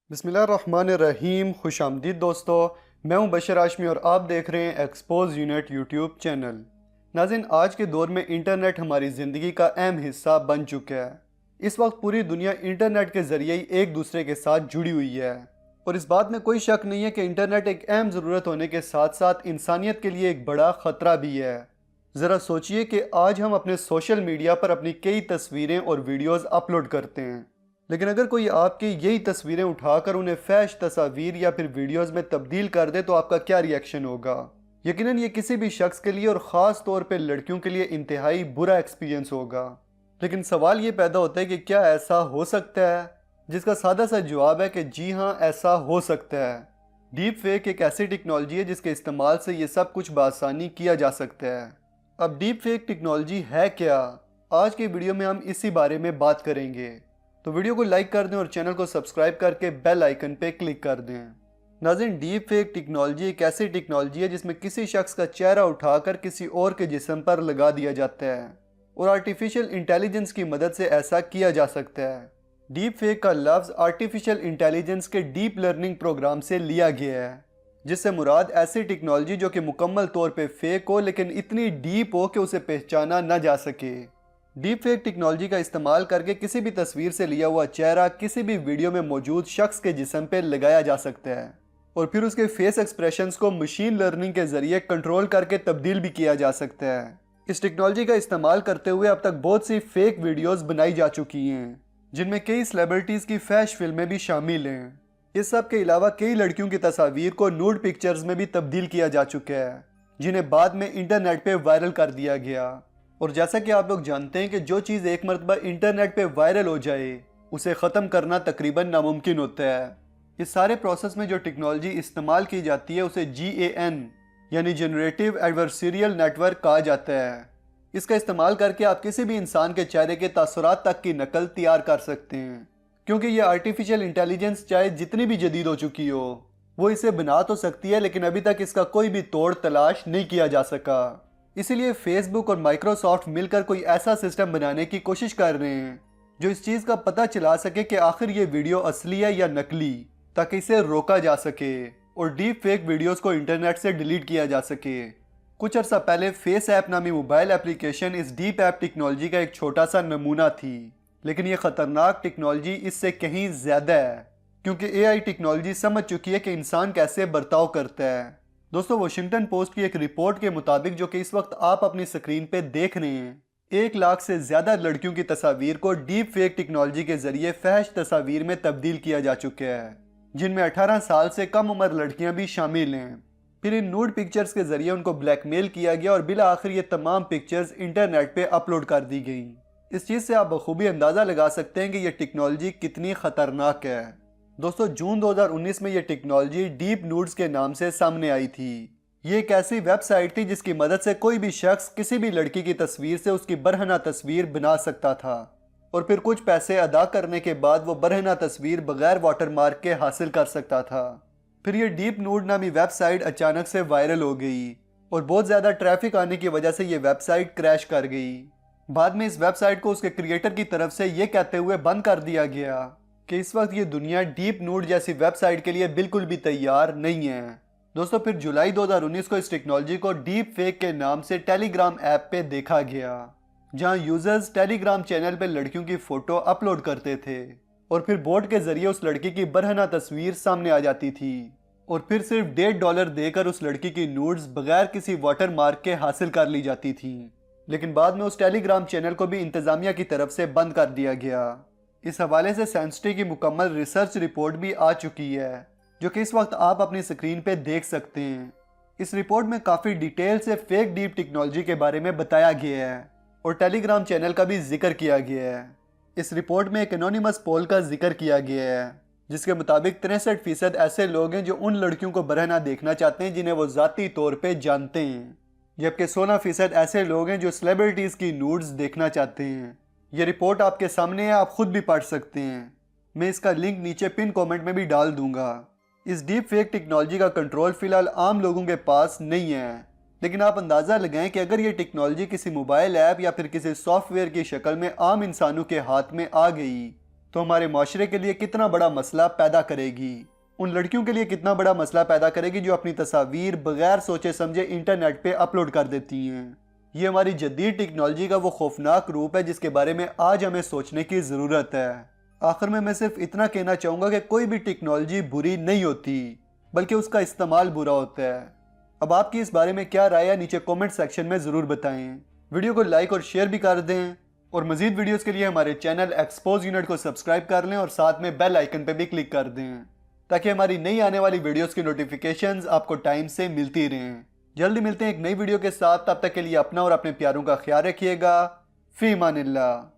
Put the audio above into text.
बिस्मिल्लाहिर्रहमानिर्रहीम। खुश आमदीद दोस्तों, मैं हूं बशर हाशमी और आप देख रहे हैं एक्सपोज यूनिट यूट्यूब चैनल। नाज़रीन, आज के दौर में इंटरनेट हमारी ज़िंदगी का अहम हिस्सा बन चुका है। इस वक्त पूरी दुनिया इंटरनेट के ज़रिए ही एक दूसरे के साथ जुड़ी हुई है और इस बात में कोई शक नहीं है कि इंटरनेट एक अहम ज़रूरत होने के साथ साथ इंसानियत के लिए एक बड़ा ख़तरा भी है। ज़रा सोचिए कि आज हम अपने सोशल मीडिया पर अपनी कई तस्वीरें और वीडियोज़ अपलोड करते हैं, लेकिन अगर कोई आपकी यही तस्वीरें उठाकर उन्हें फैश तस्वीर या फिर वीडियोस में तब्दील कर दे तो आपका क्या रिएक्शन होगा। यकीनन ये किसी भी शख्स के लिए और ख़ास तौर पे लड़कियों के लिए इंतहाई बुरा एक्सपीरियंस होगा। लेकिन सवाल ये पैदा होता है कि क्या ऐसा हो सकता है, जिसका सादा सा जवाब है कि जी हाँ, ऐसा हो सकता है। डीप फेक एक ऐसी टेक्नोलॉजी है जिसके इस्तेमाल से ये सब कुछ बआसानी किया जा सकता है। अब डीप फेक टेक्नोलॉजी है क्या, आज के वीडियो में हम इसी बारे में बात करेंगे। तो वीडियो को लाइक कर दें और चैनल को सब्सक्राइब करके बेल आइकन पे क्लिक कर दें। नाज़रीन, डीप फेक टेक्नोलॉजी एक ऐसी टेक्नोलॉजी है जिसमें किसी शख्स का चेहरा उठाकर किसी और के जिस्म पर लगा दिया जाता है और आर्टिफिशियल इंटेलिजेंस की मदद से ऐसा किया जा सकता है। डीप फेक का लफ्ज़ आर्टिफिशियल इंटेलिजेंस के डीप लर्निंग प्रोग्राम से लिया गया है, जिससे मुराद ऐसी टेक्नोलॉजी जो कि मुकम्मल तौर पर फेक हो लेकिन इतनी डीप हो कि उसे पहचाना न जा सके। डीप फेक टेक्नोलॉजी का इस्तेमाल करके किसी भी तस्वीर से लिया हुआ चेहरा किसी भी वीडियो में मौजूद शख्स के जिस्म पर लगाया जा सकता है और फिर उसके फेस एक्सप्रेशंस को मशीन लर्निंग के जरिए कंट्रोल करके तब्दील भी किया जा सकता है। इस टेक्नोलॉजी का इस्तेमाल करते हुए अब तक बहुत सी फेक वीडियोस बनाई जा चुकी हैं, जिनमें कई सेलिब्रिटीज की फैश फिल्में भी शामिल हैं। इस सब के अलावा कई लड़कियों की तस्वीर को न्यूड पिक्चर्स में भी तब्दील किया जा चुका है, जिन्हें बाद में इंटरनेट पे वायरल कर दिया गया। और जैसा कि आप लोग जानते हैं कि जो चीज़ एक मरतबा इंटरनेट पे वायरल हो जाए उसे ख़त्म करना तकरीबन नामुमकिन होता है। इस सारे प्रोसेस में जो टेक्नोलॉजी इस्तेमाल की जाती है उसे GAN यानी जनरेटिव एडवर्सरियल नेटवर्क कहा जाता है। इसका इस्तेमाल करके आप किसी भी इंसान के चेहरे के तासुरात तक की नकल तैयार कर सकते हैं, क्योंकि ये आर्टिफिशियल इंटेलिजेंस चाहे जितनी भी जदीद हो चुकी हो वो इसे बना तो सकती है, लेकिन अभी तक इसका कोई भी तोड़ तलाश नहीं किया जा सका। इसीलिए फेसबुक और माइक्रोसॉफ्ट मिलकर कोई ऐसा सिस्टम बनाने की कोशिश कर रहे हैं जो इस चीज़ का पता चला सके कि आखिर ये वीडियो असली है या नकली, ताकि इसे रोका जा सके और डीप फेक वीडियोस को इंटरनेट से डिलीट किया जा सके। कुछ अर्सा पहले फेस ऐप नामी मोबाइल एप्लीकेशन इस डीप ऐप टेक्नोलॉजी का एक छोटा सा नमूना थी, लेकिन ये ख़तरनाक टेक्नोलॉजी इससे कहीं ज़्यादा है, क्योंकि AI टेक्नोलॉजी समझ चुकी है कि इंसान कैसे बर्ताव करता है। दोस्तों, वाशिंगटन पोस्ट की एक रिपोर्ट के मुताबिक, जो कि इस वक्त आप अपनी स्क्रीन पे देख रहे हैं, 1 लाख से ज़्यादा लड़कियों की तस्वीर को डीप फेक टेक्नोलॉजी के जरिए फैश तस्वीर में तब्दील किया जा चुका है, जिनमें 18 साल से कम उम्र लड़कियां भी शामिल हैं। फिर इन न्यूड पिक्चर्स के जरिए उनको ब्लैकमेल किया गया और बिला आखिर ये तमाम पिक्चर्स इंटरनेट पे अपलोड कर दी गई। इस चीज़ से आप बखूबी अंदाज़ा लगा सकते हैं कि यह टेक्नोलॉजी कितनी ख़तरनाक है। दोस्तों, जून 2019 में यह टेक्नोलॉजी डीप नूड्स के नाम से सामने आई थी। ये एक ऐसी वेबसाइट थी जिसकी मदद से कोई भी शख्स किसी भी लड़की की तस्वीर से उसकी बरहना तस्वीर बना सकता था और फिर कुछ पैसे अदा करने के बाद वो बरहना तस्वीर बगैर वाटरमार्क के हासिल कर सकता था। फिर ये डीप नूड नामी वेबसाइट अचानक से वायरल हो गई और बहुत ज़्यादा ट्रैफिक आने की वजह से ये वेबसाइट क्रैश कर गई। बाद में इस वेबसाइट को उसके क्रिएटर की तरफ से ये कहते हुए बंद कर दिया गया कि इस वक्त ये दुनिया डीप नूड जैसी वेबसाइट के लिए बिल्कुल भी तैयार नहीं है। दोस्तों, फिर जुलाई 2019 को इस टेक्नोलॉजी को डीप फेक के नाम से टेलीग्राम ऐप पे देखा गया, जहां यूजर्स टेलीग्राम चैनल पे लड़कियों की फोटो अपलोड करते थे और फिर बोट के जरिए उस लड़की की बरहना तस्वीर सामने आ जाती थी और फिर सिर्फ $1.5 देकर उस लड़की की नूड्स बगैर किसी वाटर मार्क के हासिल कर ली जाती थी। लेकिन बाद में उस टेलीग्राम चैनल को भी इंतजामिया की तरफ से बंद कर दिया गया। इस हवाले से सेंसिटी की मुकम्मल रिसर्च रिपोर्ट भी आ चुकी है, जो कि इस वक्त आप अपनी स्क्रीन पे देख सकते हैं। इस रिपोर्ट में काफ़ी डिटेल से फेक डीप टेक्नोलॉजी के बारे में बताया गया है और टेलीग्राम चैनल का भी जिक्र किया गया है। इस रिपोर्ट में एक एनोनिमस पोल का जिक्र किया गया है, जिसके मुताबिक 63% ऐसे लोग हैं जो उन लड़कियों को बरहना देखना चाहते हैं जिन्हें वो ज़ाती तौर पर जानते हैं, जबकि 16% ऐसे लोग हैं जो सेलिब्रिटीज़ की नूड्स देखना चाहते हैं। ये रिपोर्ट आपके सामने है, आप खुद भी पढ़ सकते हैं। मैं इसका लिंक नीचे पिन कमेंट में भी डाल दूंगा। इस डीप फेक टेक्नोलॉजी का कंट्रोल फिलहाल आम लोगों के पास नहीं है, लेकिन आप अंदाज़ा लगाएं कि अगर ये टेक्नोलॉजी किसी मोबाइल ऐप या फिर किसी सॉफ्टवेयर की शक्ल में आम इंसानों के हाथ में आ गई तो हमारे माशरे के लिए कितना बड़ा मसला पैदा करेगी। उन लड़कियों के लिए कितना बड़ा मसला पैदा करेगी जो अपनी तस्वीर बगैर सोचे समझे इंटरनेट पे अपलोड कर देती हैं। ये हमारी जदीद टेक्नोलॉजी का वो खौफनाक रूप है जिसके बारे में आज हमें सोचने की ज़रूरत है। आखिर में मैं सिर्फ इतना कहना चाहूँगा कि कोई भी टेक्नोलॉजी बुरी नहीं होती, बल्कि उसका इस्तेमाल बुरा होता है। अब आपकी इस बारे में क्या राय है, नीचे कमेंट सेक्शन में ज़रूर बताएं। वीडियो को लाइक और शेयर भी कर दें और मज़ीद वीडियोस के लिए हमारे चैनल एक्सपोज यूनिट को सब्सक्राइब कर लें और साथ में बेल आइकन पर भी क्लिक कर दें ताकि हमारी नई आने वाली वीडियोस की नोटिफिकेशंस आपको टाइम से मिलती रहें। जल्दी मिलते हैं एक नई वीडियो के साथ, तब तक के लिए अपना और अपने प्यारों का ख्याल रखिएगा। फी अमानिल्लाह।